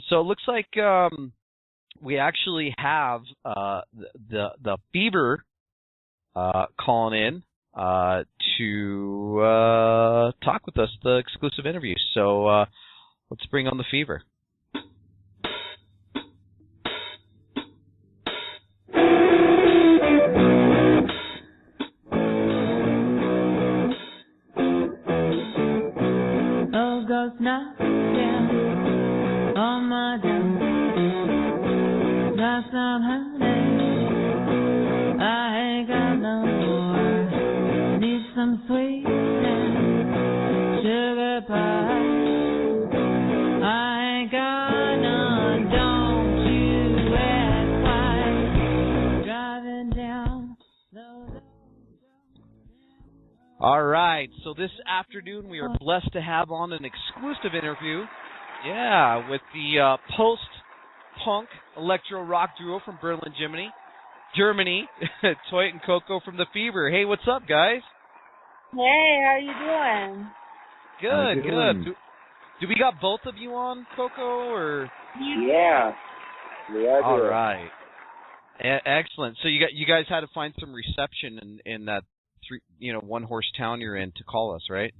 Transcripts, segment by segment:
So it looks like we actually have the Fever calling in to talk with us, the exclusive interview. So let's bring on the Fever. Oh, ghost knock down on my door. Got some honey, I ain't got no more. Need some sweet and sugar pie. I ain't got none, don't you ask why. Driving down those. All right, so this afternoon we are blessed to have on an exclusive interview, with the post-punk electro-rock duo from Berlin, Germany, Toit and Coco from the Fever. Hey, what's up, guys? Hey, how you doing? Good, good. Do we got both of you on, Coco, or? Yeah. All right. Excellent. So you guys had to find some reception in that one horse town you're in to call us, right?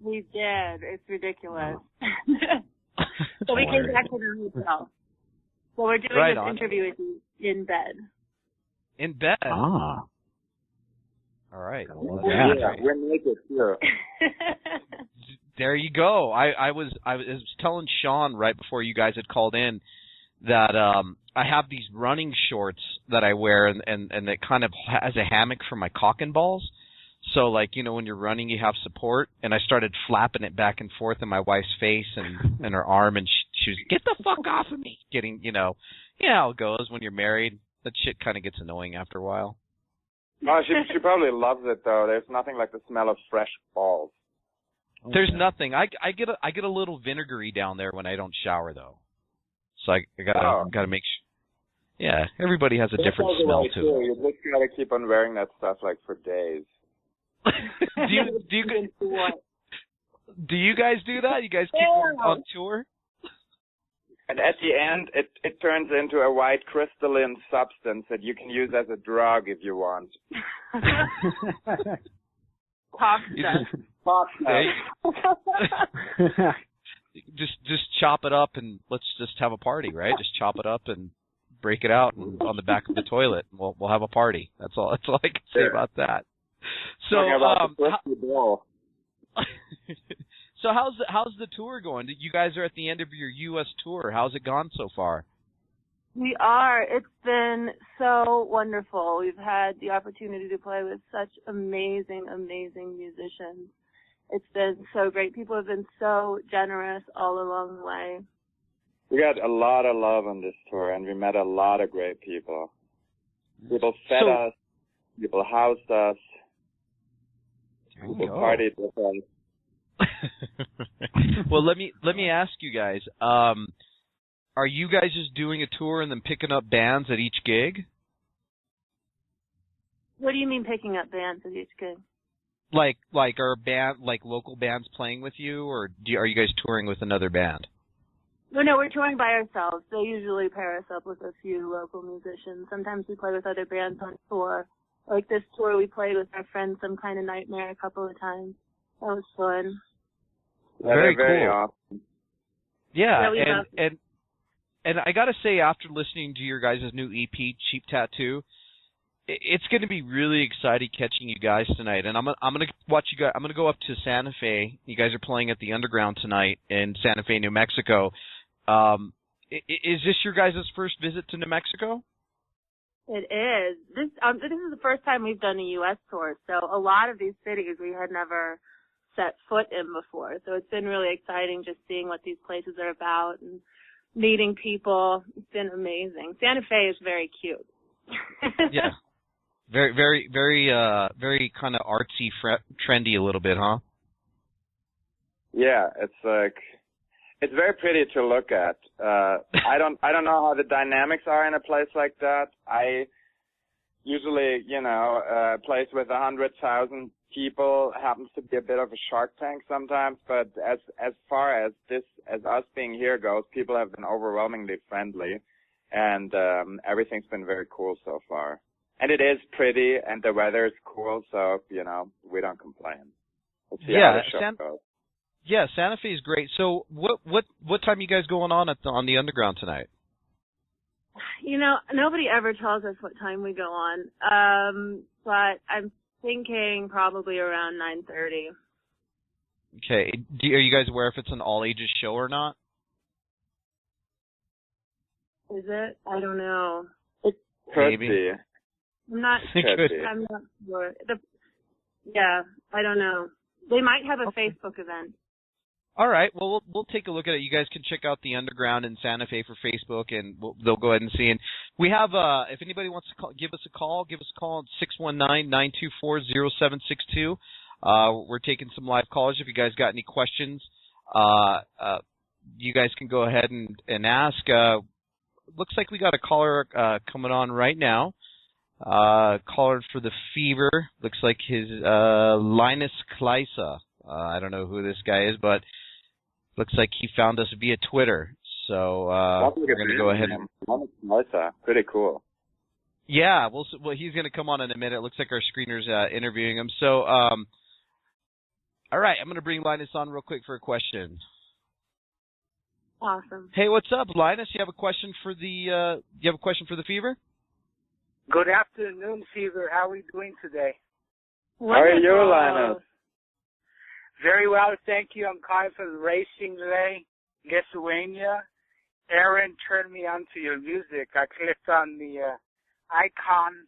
We did. It's ridiculous. So we came back to the hotel. So we're doing this interview with you in bed. In bed? Ah. All right. Yeah, we're naked here. There you go. I was telling Sean right before you guys had called in that I have these running shorts that I wear and it kind of has a hammock for my cock and balls. So when you're running you have support, and I started flapping it back and forth in my wife's face and her arm, and she was, get the fuck off of me, getting, how it goes when you're married. That shit kind of gets annoying after a while. No, she probably loves it though. There's nothing like the smell of fresh balls. There's nothing. I get a little vinegary down there when I don't shower though. So I gotta make sure. Yeah, everybody has a different smell too. You just gotta keep on wearing that stuff for days. do you guys do that? You guys keep on tour? And at the end, it turns into a white crystalline substance that you can use as a drug if you want. Pop stuff. Pop stuff. Just chop it up and let's just have a party, right? Just chop it up and break it out on the back of the toilet. And we'll have a party. That's all I can say about that. So so how's the tour going? You guys are at the end of your U.S. tour. How's it gone so far? We are. It's been so wonderful. We've had the opportunity to play with such amazing, amazing musicians. It's been so great. People have been so generous all along the way. We got a lot of love on this tour, and we met a lot of great people. People fed us. People housed us. People partied with us. Well, let me ask you guys. Are you guys just doing a tour and then picking up bands at each gig? What do you mean picking up bands at each gig? Like are local bands playing with you, or are you guys touring with another band? No, we're touring by ourselves. They usually pair us up with a few local musicians. Sometimes we play with other bands on tour. Like this tour, we played with our friend Some Kind of Nightmare a couple of times. That was fun. Very cool. Awesome. Yeah, and I gotta say, after listening to your guys' new EP, Cheap Tattoo, it's going to be really exciting catching you guys tonight. And I'm gonna watch you guys. I'm gonna go up to Santa Fe. You guys are playing at the Underground tonight in Santa Fe, New Mexico. Is this your guys' first visit to New Mexico? It is. This is the first time we've done a U.S. tour, so a lot of these cities we had never set foot in before. So it's been really exciting just seeing what these places are about and meeting people. It's been amazing. Santa Fe is very cute. Yeah. Very, very, very, very kind of artsy, trendy a little bit, huh? Yeah, it's very pretty to look at. I don't know how the dynamics are in a place like that. I usually, place with 100,000 people happens to be a bit of a shark tank sometimes, but as far as us being here goes, people have been overwhelmingly friendly, and everything's been very cool so far. And it is pretty, and the weather is cool, so we don't complain. We'll see how the show goes. Yeah, Santa Fe is great. So what time are you guys going on on the Underground tonight? Nobody ever tells us what time we go on, but I'm thinking probably around 9:30. Okay. Are you guys aware if it's an all-ages show or not? Is it? I don't know. Could be. I'm not sure. Yeah, I don't know. They might have a Facebook event. All right. Well, we'll take a look at it. You guys can check out the Underground in Santa Fe for Facebook, and they'll go ahead and see. And we have, if anybody wants to give us a call on 619-924-0762. We're taking some live callers. If you guys got any questions, you guys can go ahead and ask. Looks like we got a caller coming on right now. Caller for the Fever. Looks like his Linus Kleisa. I don't know who this guy is, but looks like he found us via Twitter. So we're going to go ahead and... Pretty cool. Yeah, well, he's going to come on in a minute. It looks like our screener's interviewing him. So, all right, I'm going to bring Linus on real quick for a question. Awesome. Hey, what's up, Linus? You have a question for the Fever? Good afternoon, Fever. How are we doing today? Wonderful. How are you, Linus? Very well, thank you. I'm calling from Racing Lay, Lithuania. Aaron turned me on to your music. I clicked on the icon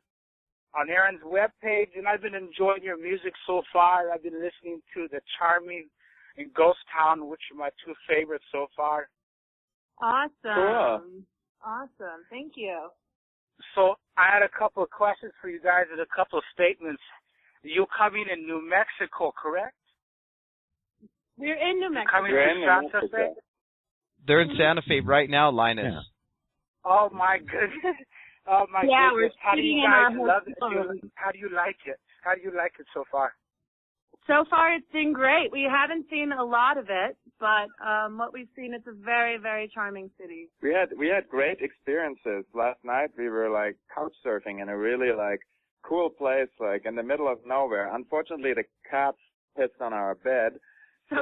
on Aaron's webpage, and I've been enjoying your music so far. I've been listening to The Charming and Ghost Town, which are my two favorites so far. Awesome. Cool. Awesome. Thank you. So I had a couple of questions for you guys and a couple of statements. You're coming in New Mexico, correct? We're in New Mexico. Coming to Santa Fe? They're in Santa Fe right now, Linus. Yeah. Oh, my goodness. Oh, my goodness. How do you guys love it? How do you like it? How do you like it so far? So far, it's been great. We haven't seen a lot of it, but what we've seen, it's a very, very charming city. We had great experiences. Last night we were like couch surfing in a really like cool place, like in the middle of nowhere. Unfortunately, the cats pissed on our bed. So we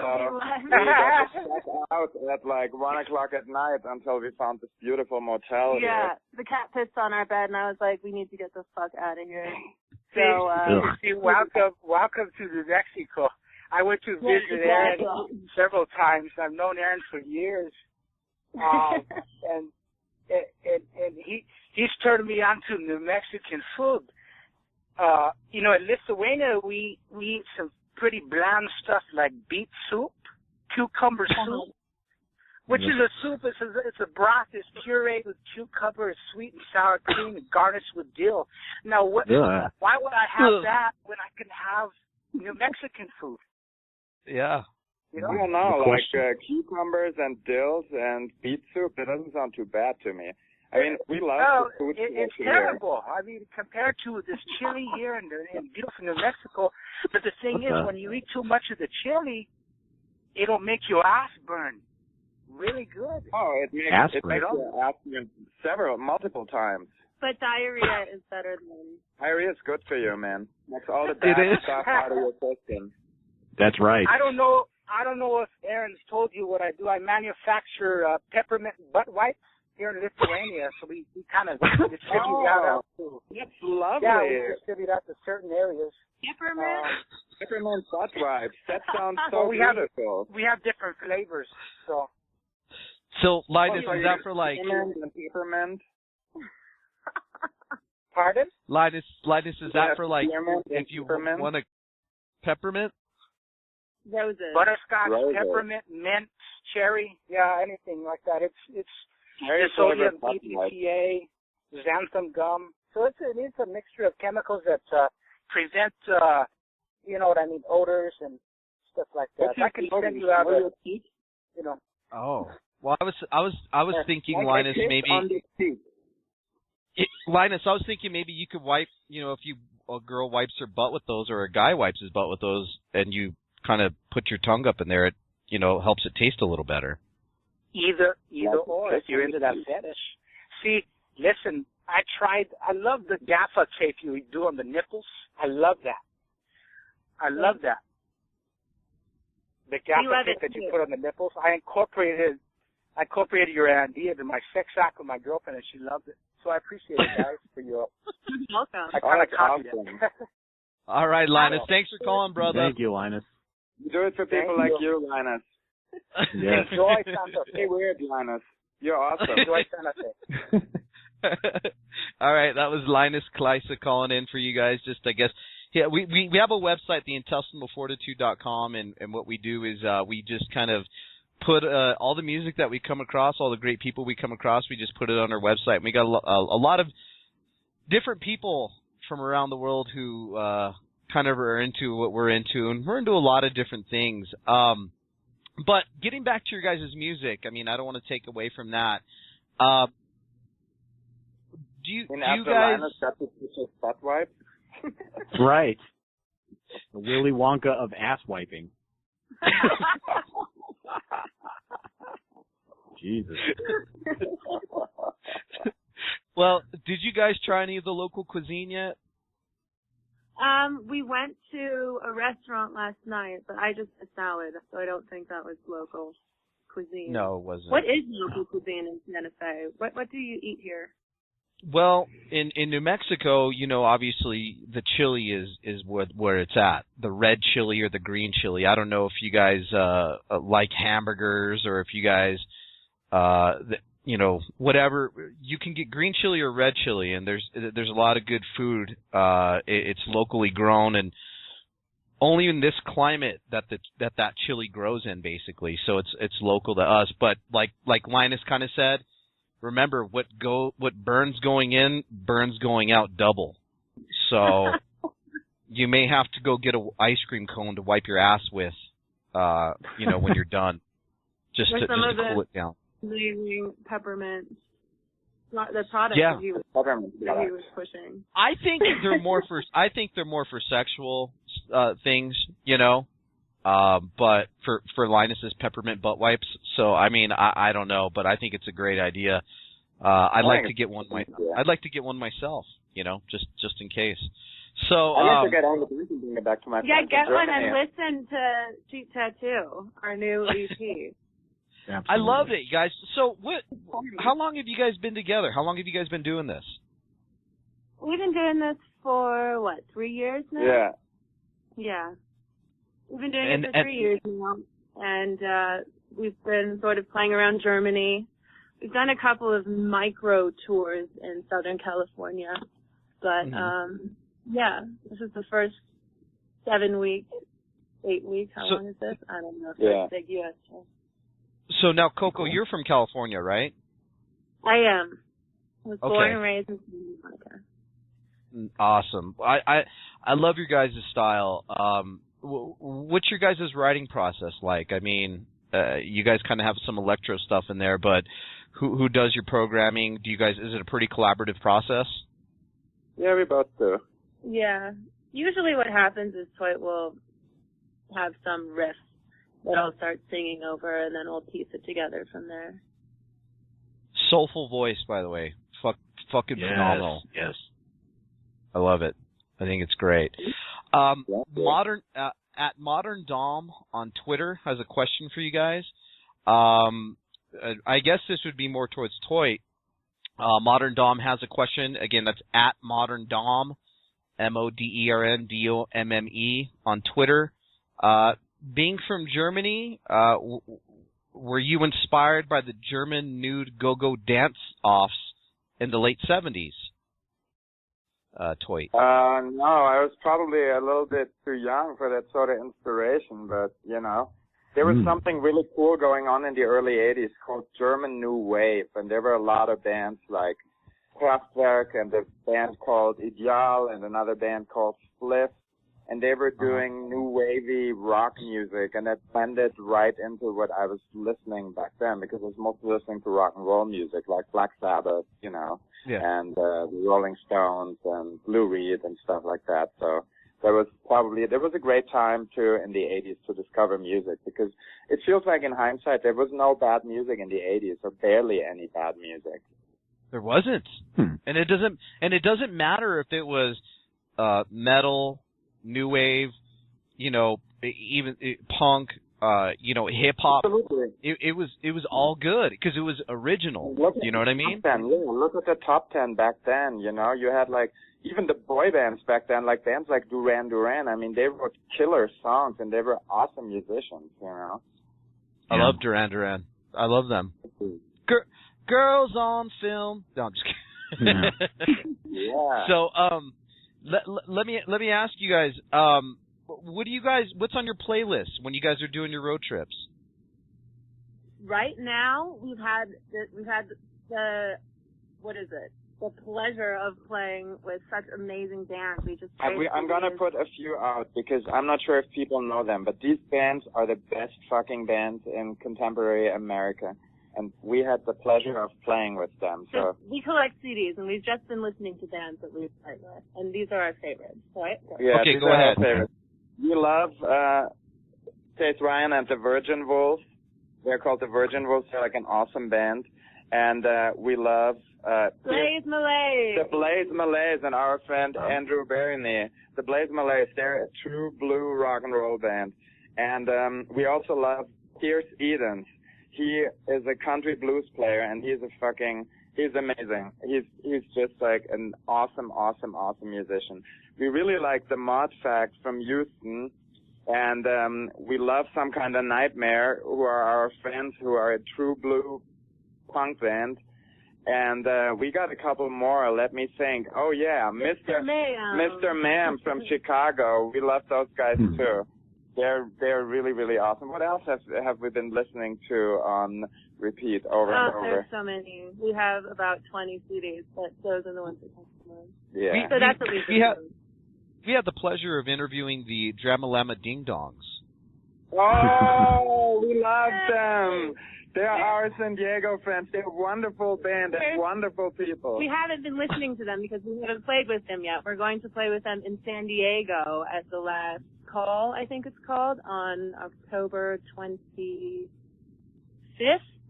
got to check out at like 1 o'clock at night until we found this beautiful motel. Yeah, the cat pissed on our bed, and I was like, we need to get the fuck out of here. So, welcome to New Mexico. I went to visit Aaron several times. I've known Aaron for years, and he's turned me on to New Mexican food. In Lithuania we eat some pretty bland stuff like beet soup, cucumber soup, which is a soup. It's a broth. It's pureed with cucumber, sweet and sour cream, and garnished with dill. Now, why would I have that when I can have New Mexican food? Yeah. I don't know, like cucumbers and dills and beet soup. It doesn't sound too bad to me. I mean, we love the food. It's terrible. I mean, compared to this chili here in beautiful New Mexico. But the thing is, when you eat too much of the chili, it'll make your ass burn really good. Oh, it makes your ass burn multiple times. But diarrhea is better than... Diarrhea is good for you, man. Makes all the bad stuff out of your system. That's right. I don't know if Aaron's told you what I do. I manufacture peppermint butt wipes here in Lithuania, so we kind of distribute that out to... That's lovely. Yeah, we distribute out to certain areas. Peppermint butt wipes. That sounds so beautiful. We have different flavors, so... So, Linus, is that for like... Peppermint? Pardon? Linus, is that for like... If you want a peppermint? Roses. Butterscotch, peppermint, mint, cherry, anything like that. It's sodium, BPA, xanthan gum. So it is a mixture of chemicals that prevent, odors and stuff like that. I can send you out Oh. Well, I was thinking, Linus, maybe... Linus, I was thinking maybe you could wipe, if you a girl wipes her butt with those, or a guy wipes his butt with those, and you kind of put your tongue up in there, it helps it taste a little better. Either or, if you're into that fetish. See, listen, I love the gaffer tape you do on the nipples. I love that. The gaffer tape that you put on the nipples, I incorporated your idea to my sex act with my girlfriend, and she loved it. So I appreciate it, guys, for your... Welcome. I kind of copied it. All right, Linus. Thanks for calling, brother. Thank you, Linus. You do it for people like you, Linus. Yes. Enjoy Santa Fe. Hey, weird, Linus. You're awesome. Enjoy Santa Fe. All right, that was Linus Kleisa calling in for you guys. Just, I guess, yeah, we have a website, theintestinalfortitude.com, and what we do is we just kind of put all the music that we come across, all the great people we come across, we just put it on our website. And we got a lot of different people from around the world who kind of are into what we're into, and we're into a lot of different things. But getting back to your guys' music, I mean, I don't want to take away from that. Do you guys... Linus got to butt wipe? Right. The Willy Wonka of ass wiping. Jesus. Well, did you guys try any of the local cuisine yet? We went to a restaurant last night, but I just had salad, so I don't think that was local cuisine. No, it wasn't. What is local cuisine in Santa Fe? What do you eat here? Well, in New Mexico, obviously the chili is where it's at. The red chili or the green chili. I don't know if you guys like hamburgers, or if you guys whatever. You can get green chili or red chili, and there's a lot of good food. It's locally grown, and only in this climate that chili grows in, basically. So it's local to us. But like Linus kind of said, remember, what burns going in, burns going out double. So you may have to go get an ice cream cone to wipe your ass with, when you're done, just to cool it down. Amazing peppermint, the product yeah. that he was pushing. I think they're more for sexual things, but for Linus's peppermint butt wipes. So I mean, I don't know, but I think it's a great idea. I'd like to get one. I'd like to get one myself, just in case. So I'd like to get on the booth and bring it back to my get one and listen to Cheap Tattoo, our new EP. I loved it, you guys. So how long have you guys been together? How long have you guys been doing this? We've been doing this for 3 years now? Yeah. Yeah. We've been doing it for 3 years now, and we've been sort of playing around Germany. We've done a couple of micro tours in Southern California, but this is the first 7 weeks, 8 weeks. How long is this? I don't know. It's a big U.S. tour. So now, Coco, you're from California, right? I am. I was born and raised in Santa Monica. Awesome. I love your guys' style. What's your guys' writing process like? I mean, you guys kind of have some electro stuff in there, but who does your programming? Is it a pretty collaborative process? Yeah, we both do. Yeah. Usually what happens is Toit will have some riff that I'll start singing over, and then we'll piece it together from there. Soulful voice, by the way. Fucking phenomenal. Yes. I love it. I think it's great. Modern Dom on Twitter has a question for you guys. I guess this would be more towards Toit. Modern Dom has a question. Again, that's at Modern Dom, MODERNDOMME on Twitter. Being from Germany, were you inspired by the German nude go-go dance-offs in the late 70s? Toit. No, I was probably a little bit too young for that sort of inspiration, but, there was something really cool going on in the early 80s called German New Wave, and there were a lot of bands like Kraftwerk and a band called Ideal and another band called Spliff. and they were doing new wavy rock music, and that blended right into what I was listening back then, because I was mostly listening to rock and roll music, like Black Sabbath, you know, and the Rolling Stones and Lou Reed and stuff like that. So there was a great time too in the 80s to discover music, because it feels like in hindsight there was no bad music in the 80s, or barely any bad music. There wasn't. And it doesn't matter if it was metal, new wave, you know, even punk, you know, hip hop. Absolutely. It was all good because it was original. You know what I mean? Look at the top 10 back then. You know, you had like even the boy bands back then, like bands like Duran Duran. I mean, they wrote killer songs and they were awesome musicians. You know. I love Duran Duran. I love them. Girls on film. No, I'm just kidding. Yeah. So, let me ask you guys, what's on your playlist when you guys are doing your road trips? Right now, we've had the pleasure of playing with such amazing bands. I'm gonna put a few out because I'm not sure if people know them, but these bands are the best fucking bands in contemporary America. And we had the pleasure of playing with them. So we collect CDs, and we've just been listening to bands that we've played with, and these are our favorites, right? Yeah, okay, these go are ahead. our favorites. We love Chase Ryan and the Virgin Wolves. They're called the Virgin Wolves. They're like an awesome band. And we love Blaze Malays. The Blaze Malays and our friend Andrew Barony. The Blaze Malays, they're a true blue rock and roll band. And we also love Pierce Edens. He is a country blues player, and he's amazing. He's just like an awesome musician. We really like the Mod Facts from Houston, and we love Some Kind of Nightmare, who are our friends who are a true blue punk band. And we got a couple more. Let me think. Oh yeah, Mr. Ma'am from Chicago. We love those guys too. They're really, really awesome. What else have we been listening to on repeat over and over? There's so many. We have about 20 CDs, but those are the ones that come to mind. Yeah. So that's what we had the pleasure of interviewing the Dramalama Ding Dongs. Oh, we love them. They're our San Diego friends. They're a wonderful band. They're wonderful people. We haven't been listening to them because we haven't played with them yet. We're going to play with them in San Diego at the Last Call, I think it's called, on October 25th,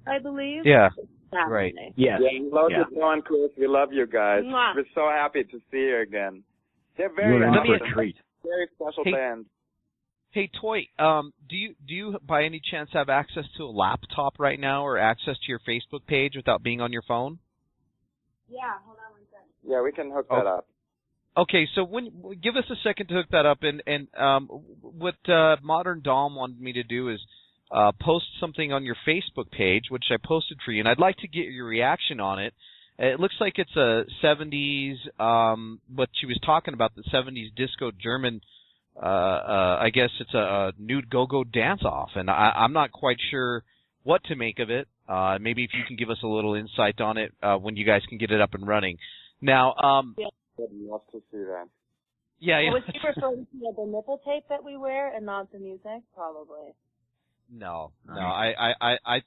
I believe. Yeah. Right. Yes. Yeah, we love you, John Chris. We love you guys. Mwah. We're so happy to see you again. They're very Let me awesome. treat. Very special band. Hey, Toy, do you by any chance have access to a laptop right now, or access to your Facebook page without being on your phone? Yeah, hold on one second. Yeah, we can hook that up. Okay, so give us a second to hook that up, and what Modern Dom wanted me to do is post something on your Facebook page, which I posted for you, and I'd like to get your reaction on it. It looks like it's a 70s, what she was talking about, the 70s disco German. I guess it's a nude go-go dance-off, and I'm not quite sure what to make of it. Maybe if you can give us a little insight on it when you guys can get it up and running. Now, I'd love to see that. Yeah. Was she referring to the nipple tape that we wear and not the music? Probably. No. I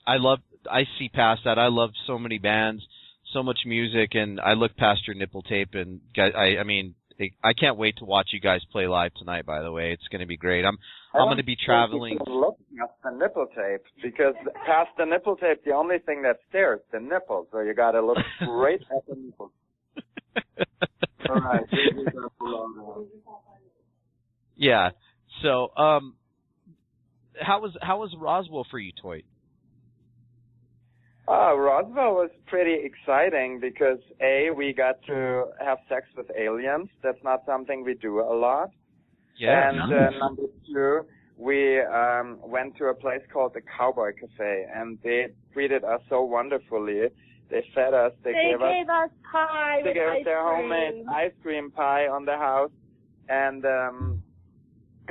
see past that. I love so many bands, so much music, and I look past your nipple tape, and I mean, I can't wait to watch you guys play live tonight. By the way, it's going to be great. I'm going to be traveling. Look past the nipple tape, because past the nipple tape, the only thing that's there is the nipples. So you got to look straight at the nipples. All right. Yeah. So, how was Roswell for you, Toy? Roswell was pretty exciting because we got to have sex with aliens. That's not something we do a lot. Yeah. And number two, we went to a place called the Cowboy Cafe, and they treated us so wonderfully. They fed us. They gave us pie. They gave us their homemade ice cream pie on the house, and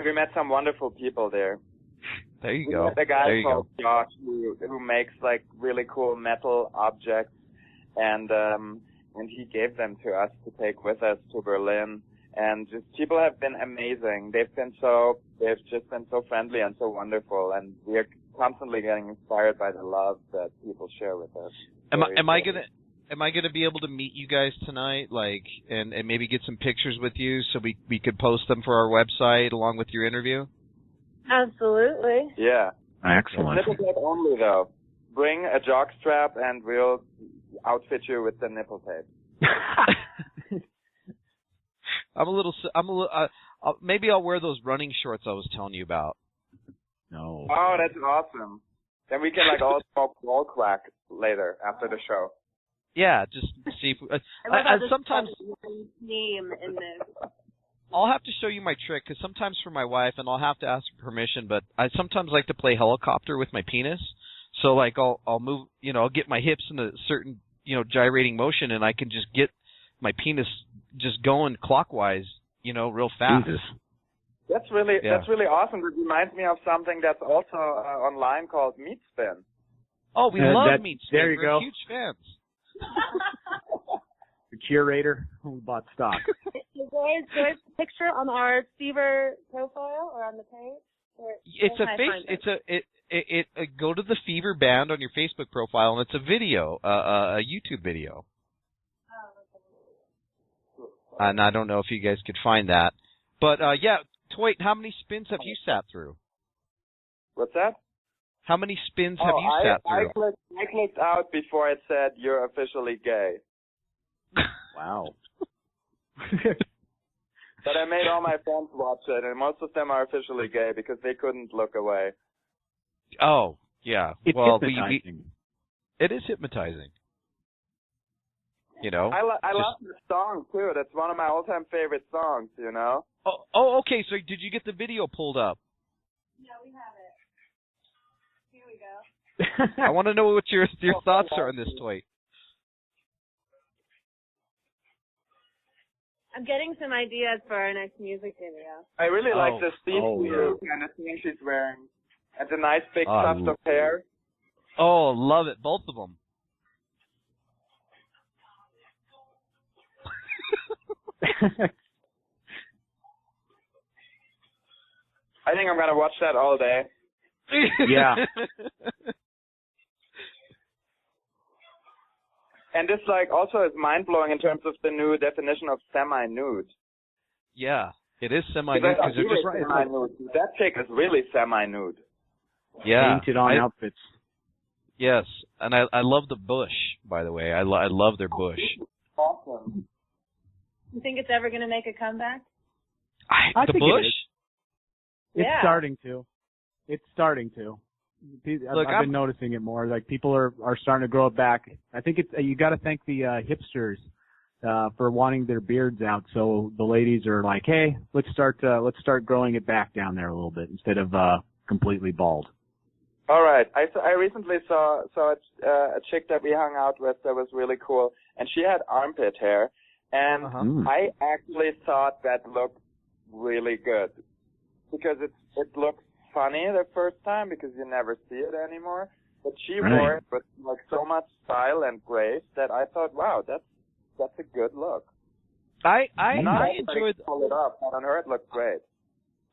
we met some wonderful people there. There you go. The guy called Josh who makes like really cool metal objects, and he gave them to us to take with us to Berlin. And just people have been amazing. They've just been so friendly and so wonderful, and we are constantly getting inspired by the love that people share with us. Am I gonna be able to meet you guys tonight, like, and maybe get some pictures with you so we could post them for our website along with your interview? Absolutely. Yeah. Excellent. Nipple tape only, though. Bring a jock strap and we'll outfit you with the nipple tape. Maybe I'll wear those running shorts I was telling you about. No. Oh, that's awesome. Then we can all smoke wall crack later after the show. Yeah, just see if sometimes name in this. I'll have to show you my trick because sometimes for my wife, and I'll have to ask her permission, but I sometimes like to play helicopter with my penis. So I'll move, I'll get my hips in a certain, gyrating motion, and I can just get my penis just going clockwise, real fast. Jesus. That's really awesome. It reminds me of something that's also online called Meat Spin. Oh, we love Meat Spin. There you go. We're huge fans. The curator who bought stock. There's a picture on our Fever profile or on the page. Go to the Fever band on your Facebook profile, and it's a video, a YouTube video. And I don't know if you guys could find that, but Toit, how many spins have you sat through? What's that? How many spins have you sat through? I clicked out before it said you're officially gay. Wow. But I made all my friends watch it, and most of them are officially gay because they couldn't look away. Oh, yeah. It's hypnotizing. It is hypnotizing. I love the song, too. That's one of my all-time favorite songs, Oh, okay. So did you get the video pulled up? No, we have it. Here we go. I want to know what your thoughts are on this, Toit. I'm getting some ideas for our next music video. I really like the see-through kind of thing she's wearing. And the nice big tuft of hair. Oh, love it. Both of them. I think I'm going to watch that all day. Yeah. And this also is mind-blowing in terms of the new definition of semi-nude. Yeah, it is semi-nude because they're just semi-nude. That chick is really semi-nude. Yeah. Painted on outfits. Yes, and I love the bush, by the way. I love their bush. Awesome. You think it's ever going to make a comeback? I the think bush? It's Yeah. starting to. It's starting to. Look, I've been noticing it more. Like people are starting to grow it back. I think it's you got to thank the hipsters for wanting their beards out. So the ladies are like, hey, let's start growing it back down there a little bit instead of completely bald. All right. I recently saw a chick that we hung out with that was really cool, and she had armpit hair, and I actually thought that looked really good because it looks funny the first time because you never see it anymore. But she wore it with so much style and grace that I thought, wow, that's a good look. I enjoyed pull it up, but on her it looked great.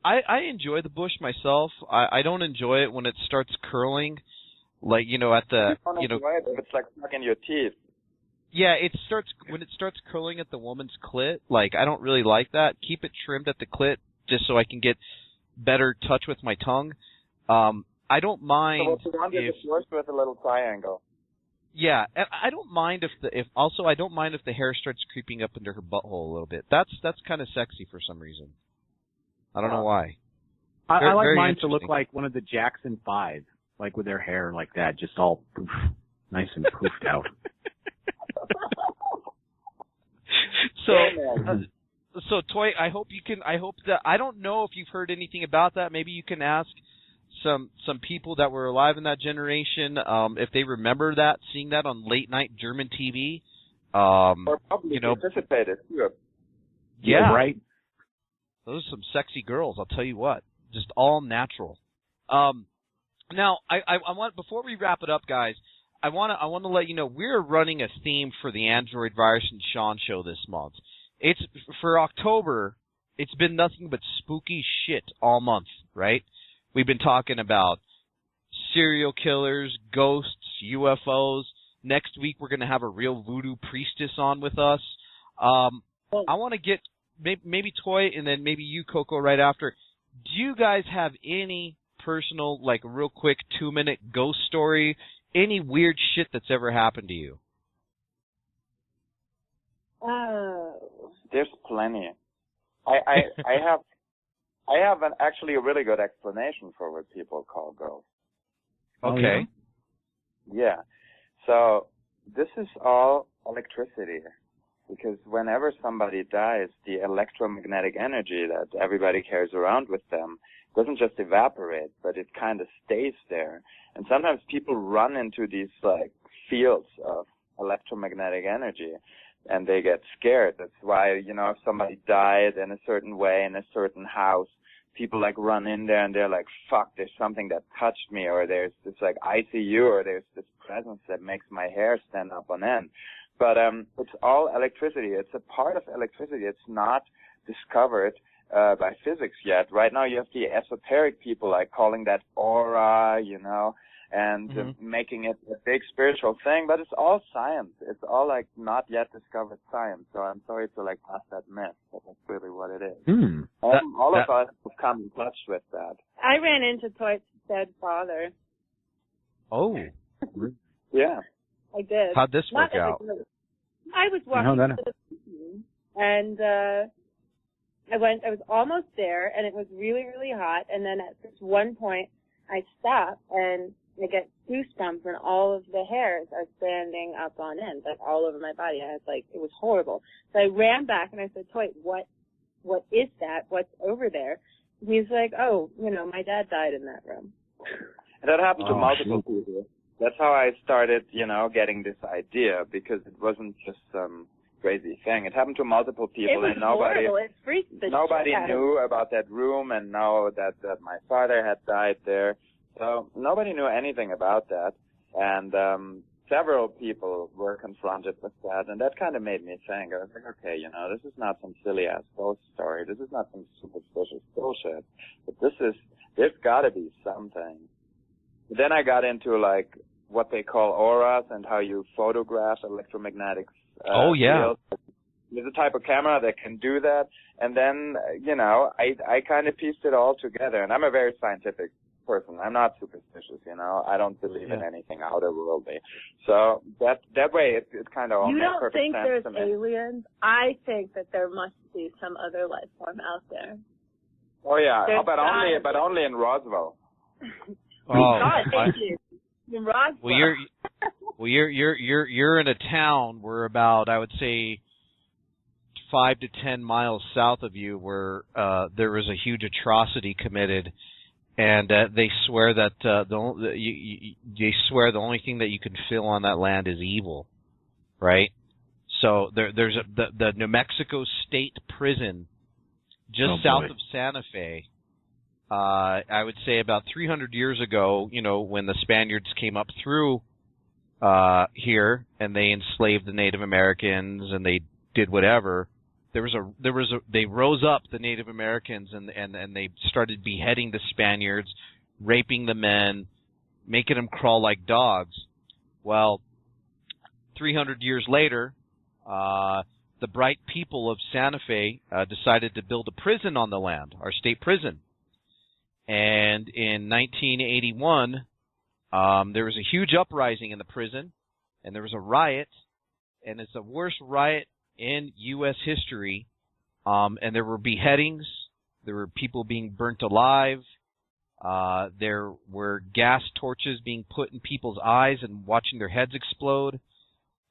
I enjoy the bush myself. I don't enjoy it when it starts curling, at the You don't enjoy it if it's stuck in your teeth. Yeah, when it starts curling at the woman's clit. I don't really like that. Keep it trimmed at the clit just so I can get better touch with my tongue. I don't mind if with a little triangle. Yeah, and I don't mind I don't mind if the hair starts creeping up into her butthole a little bit. That's kind of sexy for some reason. I don't know why. I like mine to look like one of the Jackson 5, with their hair like that, just all poof, nice and poofed out. So Toy, I hope that I don't know if you've heard anything about that. Maybe you can ask some people that were alive in that generation if they remember that, seeing that on late night German TV. Or probably participated. Yeah, right. Those are some sexy girls, I'll tell you what. Just all natural. Now, I want, before we wrap it up, guys, I want to let you know we're running a theme for the AndroidVirus and Sean show this month. it's for October. It's been nothing but spooky shit all month, right? We've been talking about serial killers, ghosts, UFOs. Next week we're going to have a real voodoo priestess on with us. I want to get maybe Toy and then maybe you, Coco, right after. Do you guys have any personal, like, real quick 2-minute ghost story? Any weird shit that's ever happened to you? There's plenty. I have actually a really good explanation for what people call ghosts. Okay. Yeah. So this is all electricity, because whenever somebody dies, the electromagnetic energy that everybody carries around with them doesn't just evaporate, but it kind of stays there. And sometimes people run into these like fields of electromagnetic energy, and they get scared. That's why, you know, if somebody died in a certain way in a certain house, people like run in there and they're like, fuck, there's something that touched me, or there's this like ICU, or there's this presence that makes my hair stand up on end. But it's all electricity. It's a part of electricity. It's not discovered by physics yet. Right now you have the esoteric people like calling that aura, you know, and making it a big spiritual thing, but it's all science. It's all like not yet discovered science. So I'm sorry to like bust that myth, but that's really what it is. All of us have come in touch with that. I ran into Toy's dead father. Oh. Yeah. I did. How'd this work out? I was walking to the beach, and I was almost there, and it was really, really hot, and then at this one point, I stopped, and I get goosebumps, and all of the hairs are standing up on end, like all over my body. I was like, it was horrible. So I ran back, and I said, Toy, what is that? What's over there? And he's like, oh, you know, my dad died in that room. And that happened to multiple people. That's how I started, you know, getting this idea, because it wasn't just some crazy thing. It happened to multiple people, and nobody knew about that room, and know that my father had died there. So nobody knew anything about that, and several people were confronted with that, and that kind of made me think, I was like, okay, you know, this is not some silly-ass ghost story. This is not some superstitious bullshit, but there's got to be something. Then I got into, like, what they call auras and how you photograph electromagnetic fields. There's a type of camera that can do that. And then, you know, I kind of pieced it all together. And I'm a very scientific person. I'm not superstitious, you know. I don't believe in anything outerworldly. So that way it kind of all makes perfect sense to me. You don't think there's aliens? I think that there must be some other life form out there. Oh, yeah. But only in Roswell. Oh, God, thank you. Well, you're in a town where about, I would say, 5 to 10 miles south of you, where there was a huge atrocity committed, and they swear that they swear the only thing that you can feel on that land is evil, right? So there's the New Mexico State Prison just south of Santa Fe. I would say about 300 years ago, you know, when the Spaniards came up through here and they enslaved the Native Americans and they did whatever, they rose up, the Native Americans, and they started beheading the Spaniards, raping the men, making them crawl like dogs. Well, 300 years later, the bright people of Santa Fe decided to build a prison on the land, our state prison. And in 1981, there was a huge uprising in the prison, and there was a riot, and it's the worst riot in U.S. history. And there were beheadings, there were people being burnt alive, there were gas torches being put in people's eyes and watching their heads explode,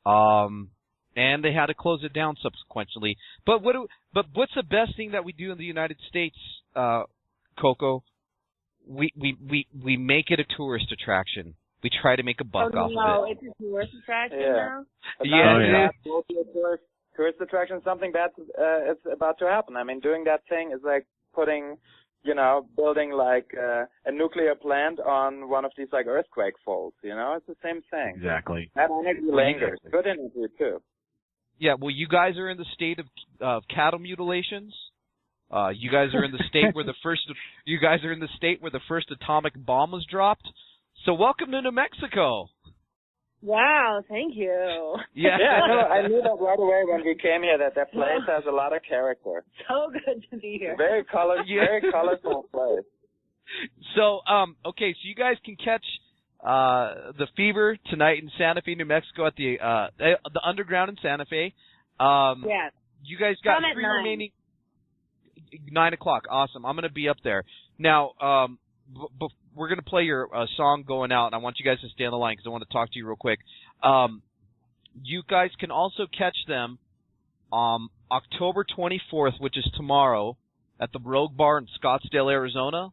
and they had to close it down subsequently. But what's the best thing that we do in the United States, Coco? We make it a tourist attraction. We try to make a buck off of it. No, it's a tourist attraction now? Yeah. Tourist attraction, something bad is about to happen. I mean, doing that thing is like putting, you know, building like a nuclear plant on one of these like earthquake faults, you know? It's the same thing. Exactly. That energy lingers. Good energy too. Yeah, well, you guys are in the state of cattle mutilations. You guys are in the state where the first atomic bomb was dropped. So welcome to New Mexico. Wow, thank you. Yeah, I knew that right away when we came here. That place has a lot of character. So good to be here. Very colorful place. So, okay, so you guys can catch the Fever tonight in Santa Fe, New Mexico, at the Underground in Santa Fe. Yeah. You guys got Come at 3 9. remaining. 9 o'clock. Awesome. I'm going to be up there. Now, we're going to play your song going out, and I want you guys to stay on the line because I want to talk to you real quick. You guys can also catch them October 24th, which is tomorrow, at the Rogue Bar in Scottsdale, Arizona.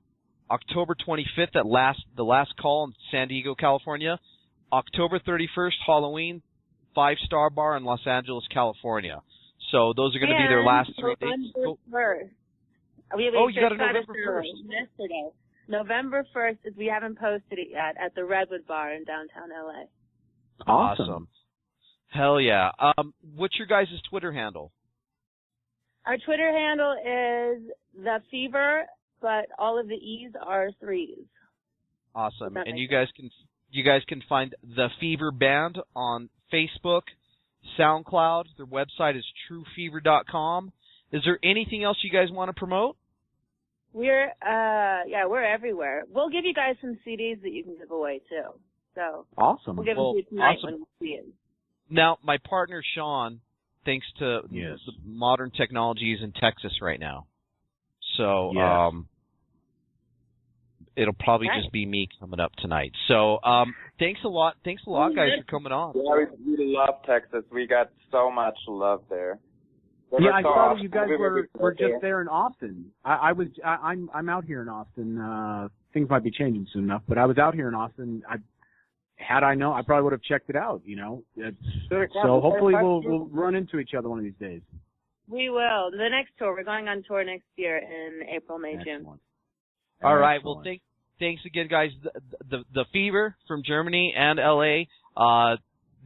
October 25th at the Last Call in San Diego, California. October 31st, Halloween, 5 Star Bar in Los Angeles, California. So those are going to be their last 3 dates. You got a November 1st. Yesterday. November 1st is, we haven't posted it yet, at the Redwood Bar in downtown LA. Awesome. Hell yeah. What's your guys' Twitter handle? Our Twitter handle is The Fever, but all of the E's are 3's. Awesome. And you guys can find The Fever Band on Facebook, SoundCloud. Their website is truefever.com. Is there anything else you guys want to promote? We're everywhere. We'll give you guys some CDs that you can give away too. So awesome. We'll give them to you tonight when we see it. Now, my partner Sean, thanks to yes. the modern technologies in Texas right now. So it'll probably just be me coming up tonight. So thanks a lot. Thanks a lot, guys, for coming on. Yeah, we love Texas. We got so much love there. Yeah, I saw that you guys were just there in Austin. I'm out here in Austin. Things might be changing soon enough, but I was out here in Austin. Had I known, I probably would have checked it out. You know, so hopefully we'll run into each other one of these days. We will. The next tour, we're going on tour next year in April, May, June. All right. Well, thanks again, guys. The Fever from Germany and LA.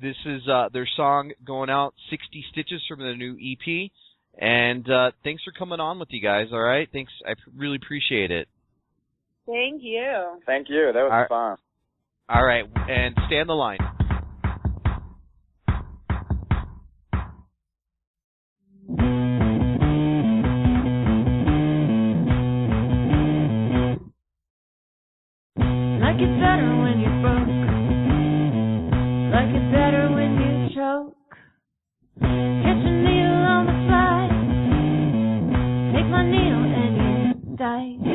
This is their song going out, 60 Stitches from the new EP. And thanks for coming on with you guys, all right? Thanks. I really appreciate it. Thank you. Thank you. That was fun. All right. And stay on the line. Like it better when you're broke. Like it better when you choke. Catch a needle on the fly. Take my needle and you die.